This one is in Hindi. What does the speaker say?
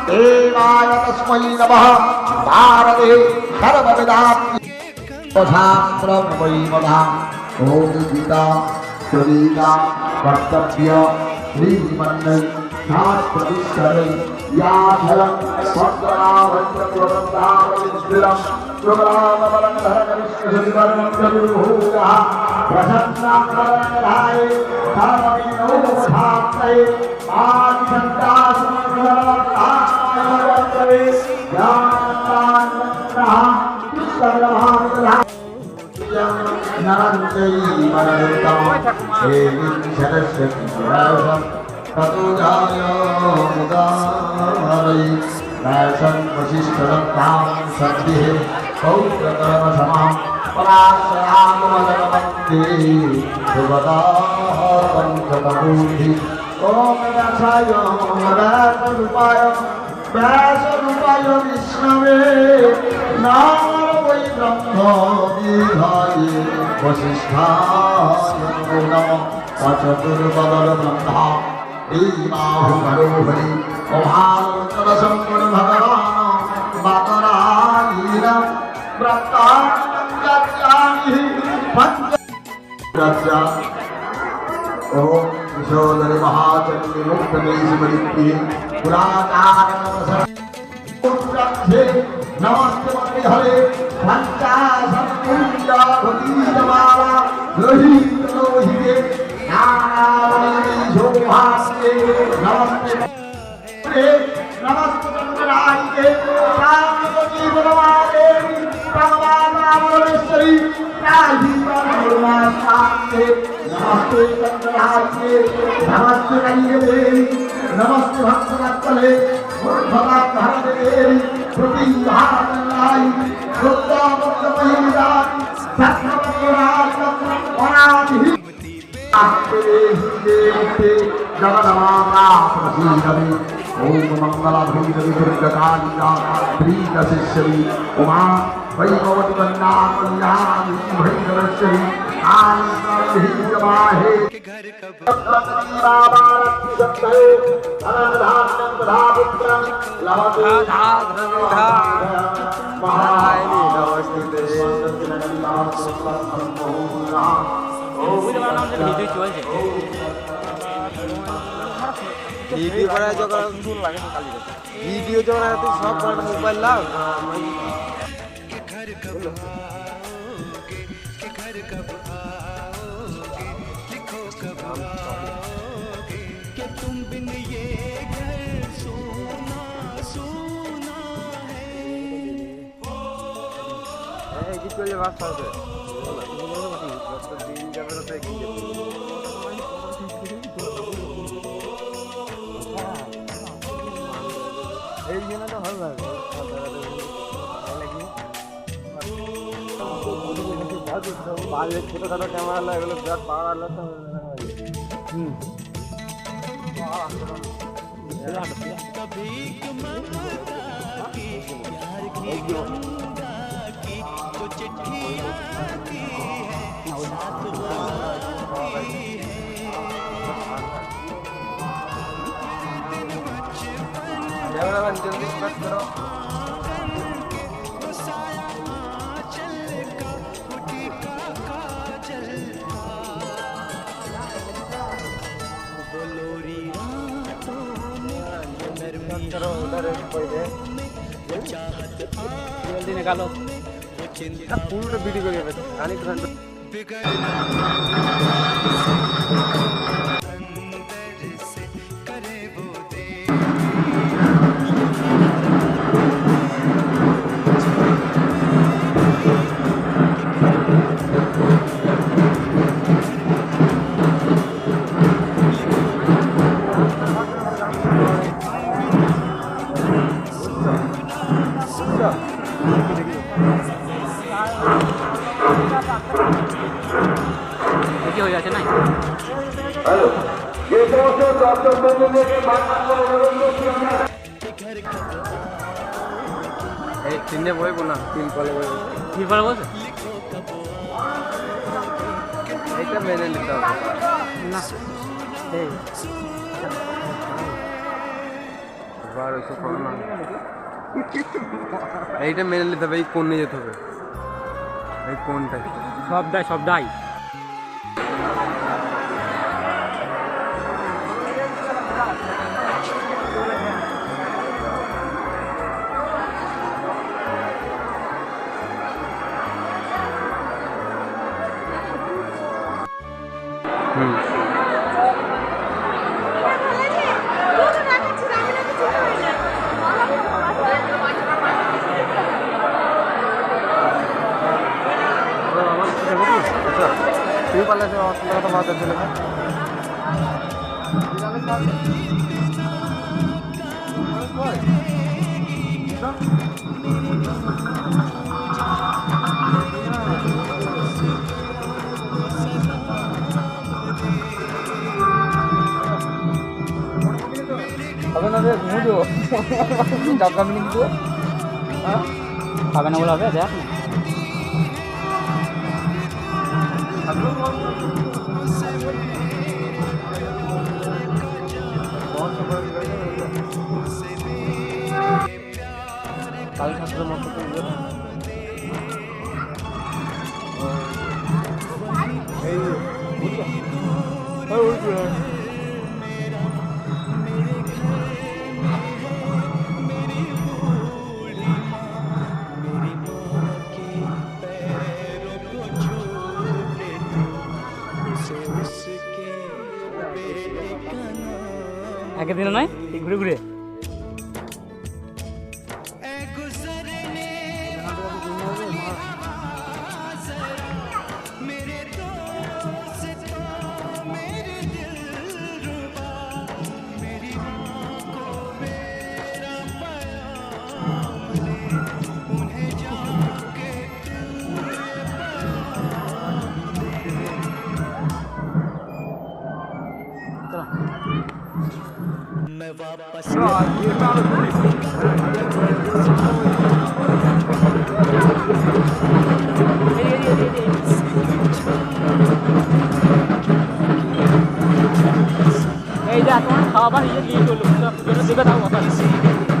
देवाय तस्मै नमः भारते सर्वविदाप्ति शास्त्रं वै वदा ॐ गीता सविता कर्तव्य श्रीमन्नै शास्त्रविष्टरे याधरं भद्रावन्त्रवन्तावलिष्ठिरं सुग्रामवरंधरकरिष्ठशरीवरं चतुर्भुजः प्रसन्नाकरणाय धर्मविनोदधात्रे आदिशन्तासमग्रहणाय ज्ञानदानमन्त्रः कृष्णमहाविद्याः ज्ञानञ्जयीमनरुतं हेमिशरस्वती ततो जाय मुदारै वैशं वसिष्ठदत्तां सद्भिः पौत्रकर्मसमां पराशरामवदनवन्ते सुगताः पञ्चतमूर्ति ॐ व्यासाय व्यासरूपाय विष्णवे नाम वै ब्रह्म दीर्घाये वसिष्ठाय नमो नमः अचतुर्वदनब्रह्मा हरि अभावचरशंकर भगवान मातरायण व्रतानि पंच ओम विशोदरि महाचंद्र मुक्तमेशमलिप्ति पुराचारणे नमस्ते हरे पंचाशत्कुंडभतीजमाला लोहिते नमस्ते नमस्ते चंद्रायिके रामजी गुरुवादेवी भगवान रामेश्वरी राजीवनमास्ते नमस्ते चंद्रायिके नमस्ते देवी नमस्ते भक्तवत्सले भगवद्भक्तहरदेवी प्रतिभातनाई बुद्धमुक्तमहिदानि सत्सवराजि जगन्नाथी ओम मंगलाभीरविदुर्गकालिका प्रीतशिष्यरी उमा वैभवती वन्दाकल्याणी भैरवेश्वरी आनंदमाहे ভিডিও করা যখন ভিডিও যখন তুই সব করে মোবাইল লাও तुम बिन ये घर सोना सोना है এডিট করলে বাস হবে দিন যাবে তো এই জন্য তো ভালো লাগে বাইরে ছোটোখাটো ক্যামেরা হলো এগুলো বিরাট পাওয়ার হলো তো जल्दी स्टार्ट करो करो उधर कोई दे जल्दी निकालो पूरा वीडियो करिए आने के हो जाते ना हेलो ये दोस्तों डॉक्टर बोलने के बाद এই তিননে বই বলা তিন কলে বই কি বলা বলছে এইটা মেনে নিতে হবে না এই বার ওইসব করো না এইটা মেনে নিতে হবে এই কোন নিয়ে যেতে হবে এই কোনটা সব দায় তুমি পারলে অসুবিধা কথা বাদ চলে হবে না রে ঘুমো যাত্রা মিনি কিন্তু হ্যাঁ হবে না বলে হবে দেখ কাল ছাত্রের মতো আগের দিনে নয় ঘুরে ঘুরে मैं वापस এই যে এখন খাওয়া বানিয়ে দিয়ে চলো দিবে তাও